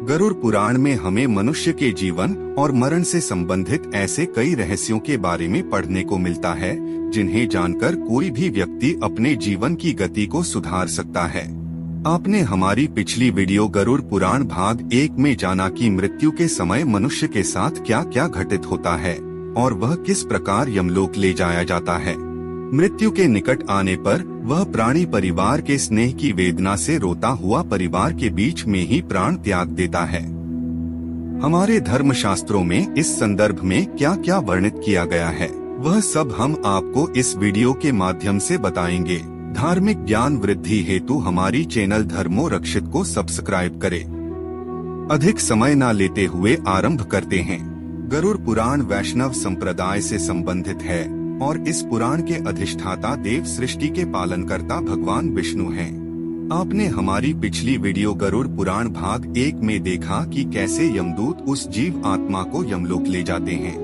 गरुड़ पुराण में हमें मनुष्य के जीवन और मरण से संबंधित ऐसे कई रहस्यों के बारे में पढ़ने को मिलता है जिन्हें जानकर कोई भी व्यक्ति अपने जीवन की गति को सुधार सकता है। आपने हमारी पिछली वीडियो गरुड़ पुराण भाग 1 में जाना कि मृत्यु के समय मनुष्य के साथ क्या क्या घटित होता है और वह किस प्रकार यमलोक ले जाया जाता है। मृत्यु के निकट आने पर वह प्राणी परिवार के स्नेह की वेदना से रोता हुआ परिवार के बीच में ही प्राण त्याग देता है। हमारे धर्म शास्त्रों में इस संदर्भ में क्या क्या वर्णित किया गया है वह सब हम आपको इस वीडियो के माध्यम से बताएंगे। धार्मिक ज्ञान वृद्धि हेतु हमारी चैनल धर्मो रक्षित को सब्सक्राइब करें। अधिक समय न लेते हुए आरंभ करते हैं। गरुड़ पुराण वैष्णव संप्रदाय से संबंधित है और इस पुराण के अधिष्ठाता देव सृष्टि के पालनकर्ता भगवान विष्णु हैं। आपने हमारी पिछली वीडियो गरुड़ पुराण भाग 1 में देखा कि कैसे यमदूत उस जीव आत्मा को यमलोक ले जाते हैं।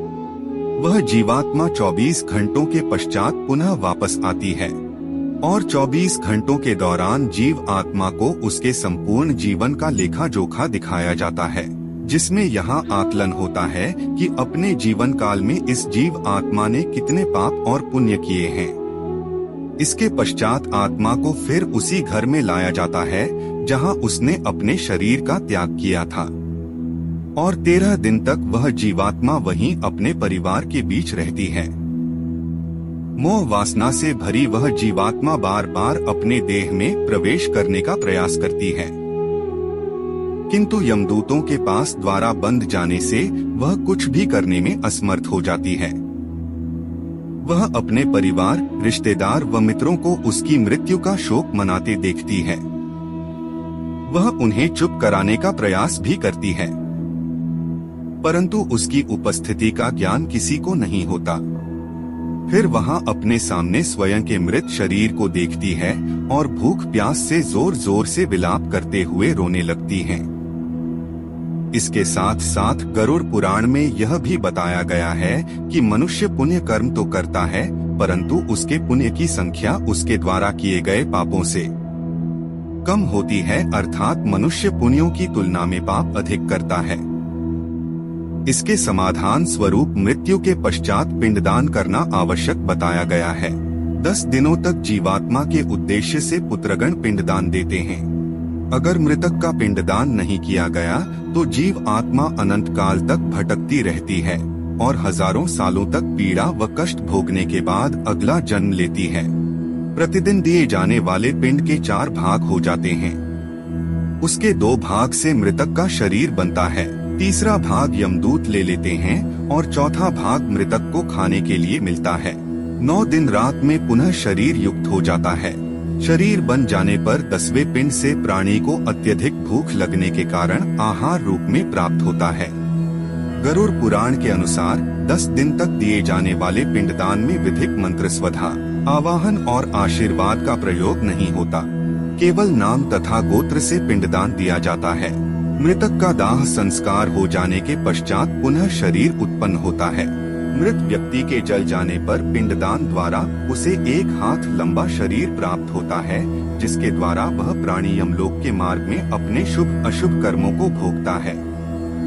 वह जीवात्मा 24 घंटों के पश्चात पुनः वापस आती है और 24 घंटों के दौरान जीव आत्मा को उसके संपूर्ण जीवन का लेखा जोखा दिखाया जाता है, जिसमें यहाँ आकलन होता है कि अपने जीवन काल में इस जीव आत्मा ने कितने पाप और पुण्य किए हैं। इसके पश्चात आत्मा को फिर उसी घर में लाया जाता है जहाँ उसने अपने शरीर का त्याग किया था और 13 दिन तक वह जीवात्मा वहीं अपने परिवार के बीच रहती है। मोह वासना से भरी वह जीवात्मा बार बार अपने देह में प्रवेश करने का प्रयास करती है, किंतु यमदूतों के पास द्वारा बंद जाने से वह कुछ भी करने में असमर्थ हो जाती है। वह अपने परिवार, रिश्तेदार व मित्रों को उसकी मृत्यु का शोक मनाते देखती है। वह उन्हें चुप कराने का प्रयास भी करती है, परंतु उसकी उपस्थिति का ज्ञान किसी को नहीं होता। फिर वहां अपने सामने स्वयं के मृत शरीर को देखती है और भूख प्यास से जोर जोर से विलाप करते हुए रोने लगती है। इसके साथ साथ गरुड़ पुराण में यह भी बताया गया है कि मनुष्य पुण्य कर्म तो करता है, परंतु उसके पुण्य की संख्या उसके द्वारा किए गए पापों से कम होती है, अर्थात मनुष्य पुण्यों की तुलना में पाप अधिक करता है। इसके समाधान स्वरूप मृत्यु के पश्चात पिंडदान करना आवश्यक बताया गया है। 10 दिनों तक जीवात्मा के उद्देश्य से पुत्रगण पिंडदान देते हैं। अगर मृतक का पिंडदान नहीं किया गया तो जीव आत्मा अनंत काल तक भटकती रहती है और हजारों सालों तक पीड़ा व कष्ट भोगने के बाद अगला जन्म लेती है। प्रतिदिन दिए जाने वाले पिंड के 4 भाग हो जाते हैं। उसके 2 भाग से मृतक का शरीर बनता है, तीसरा भाग यमदूत ले लेते हैं और चौथा भाग मृतक को खाने के लिए मिलता है। 9 दिन रात में पुनः शरीर युक्त हो जाता है। शरीर बन जाने पर 10वें पिंड से प्राणी को अत्यधिक भूख लगने के कारण आहार रूप में प्राप्त होता है। गरुड़ पुराण के अनुसार 10 दिन तक दिए जाने वाले पिंडदान में विधिक मंत्र स्वधा, आवाहन और आशीर्वाद का प्रयोग नहीं होता, केवल नाम तथा गोत्र से पिंडदान दिया जाता है। मृतक का दाह संस्कार हो जाने के पश्चात पुनः शरीर उत्पन्न होता है। मृत व्यक्ति के जल जाने पर पिंडदान द्वारा उसे 1 हाथ लंबा शरीर प्राप्त होता है, जिसके द्वारा वह प्राणी यमलोक के मार्ग में अपने शुभ अशुभ कर्मों को भोगता है।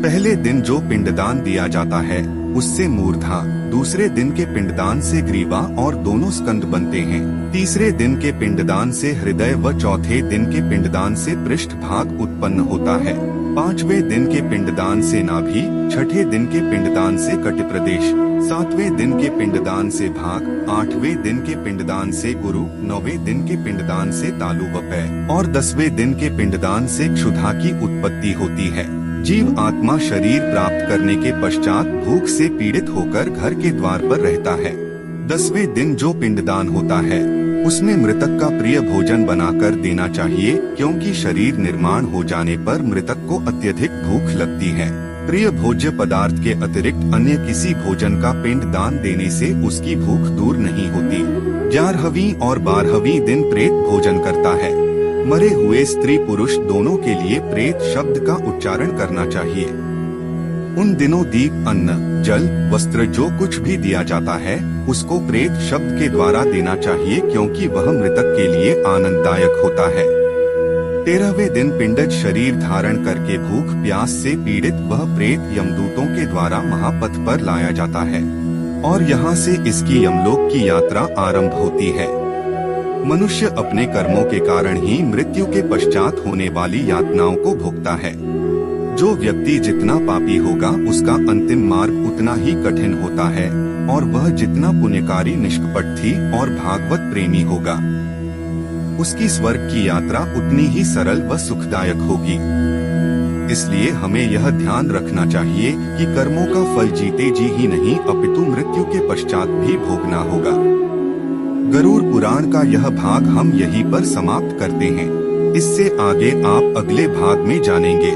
पहले दिन जो पिंडदान दिया जाता है उससे मूर्धा, दूसरे दिन के पिंडदान से ग्रीवा और दोनों स्कंद बनते हैं, तीसरे दिन के पिंडदान से हृदय व चौथे दिन के पिंडदान से पृष्ठ भाग उत्पन्न होता है, 5वें दिन के पिंडदान से नाभि, 6ठे दिन के पिंडदान से कटि प्रदेश, 7वें दिन के पिंडदान से भाग, 8वें दिन के पिंडदान से गुरु, 9वें दिन के पिंडदान से तालु व पैर और 10वें दिन के पिंडदान से क्षुधा की उत्पत्ति होती है। जीव आत्मा शरीर प्राप्त करने के पश्चात भूख से पीड़ित होकर घर के द्वार पर रहता है। 10वें दिन जो पिंडदान होता है उसमें मृतक का प्रिय भोजन बनाकर देना चाहिए, क्योंकि शरीर निर्माण हो जाने पर मृतक को अत्यधिक भूख लगती है। प्रिय भोज्य पदार्थ के अतिरिक्त अन्य किसी भोजन का पिंड दान देने से उसकी भूख दूर नहीं होती। 11वीं और 12वीं दिन प्रेत भोजन करता है। मरे हुए स्त्री पुरुष दोनों के लिए प्रेत शब्द का उच्चारण करना चाहिए। उन दिनों दीप, अन्न, जल, वस्त्र जो कुछ भी दिया जाता है उसको प्रेत शब्द के द्वारा देना चाहिए, क्योंकि वह मृतक के लिए आनंददायक होता है। 13वें दिन पिंडज शरीर धारण करके भूख प्यास से पीड़ित वह प्रेत यमदूतों के द्वारा महापथ पर लाया जाता है और यहाँ से इसकी यमलोक की यात्रा आरंभ होती है। मनुष्य अपने कर्मों के कारण ही मृत्यु के पश्चात होने वाली यातनाओं को भोगता है। जो व्यक्ति जितना पापी होगा उसका अंतिम मार्ग उतना ही कठिन होता है और वह जितना पुण्यकारी निष्कपट और भागवत प्रेमी होगा उसकी स्वर्ग की यात्रा उतनी ही सरल व सुखदायक होगी। इसलिए हमें यह ध्यान रखना चाहिए कि कर्मों का फल जीते जी ही नहीं अपितु मृत्यु के पश्चात भी भोगना होगा। गरुड़ पुराण का यह भाग हम यहीं पर समाप्त करते हैं। इससे आगे आप अगले भाग में जानेंगे।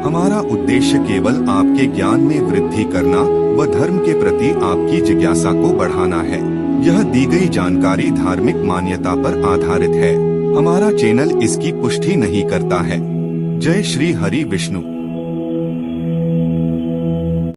हमारा उद्देश्य केवल आपके ज्ञान में वृद्धि करना व धर्म के प्रति आपकी जिज्ञासा को बढ़ाना है। यह दी गई जानकारी धार्मिक मान्यता पर आधारित है। हमारा चैनल इसकी पुष्टि नहीं करता है। जय श्री हरि विष्णु।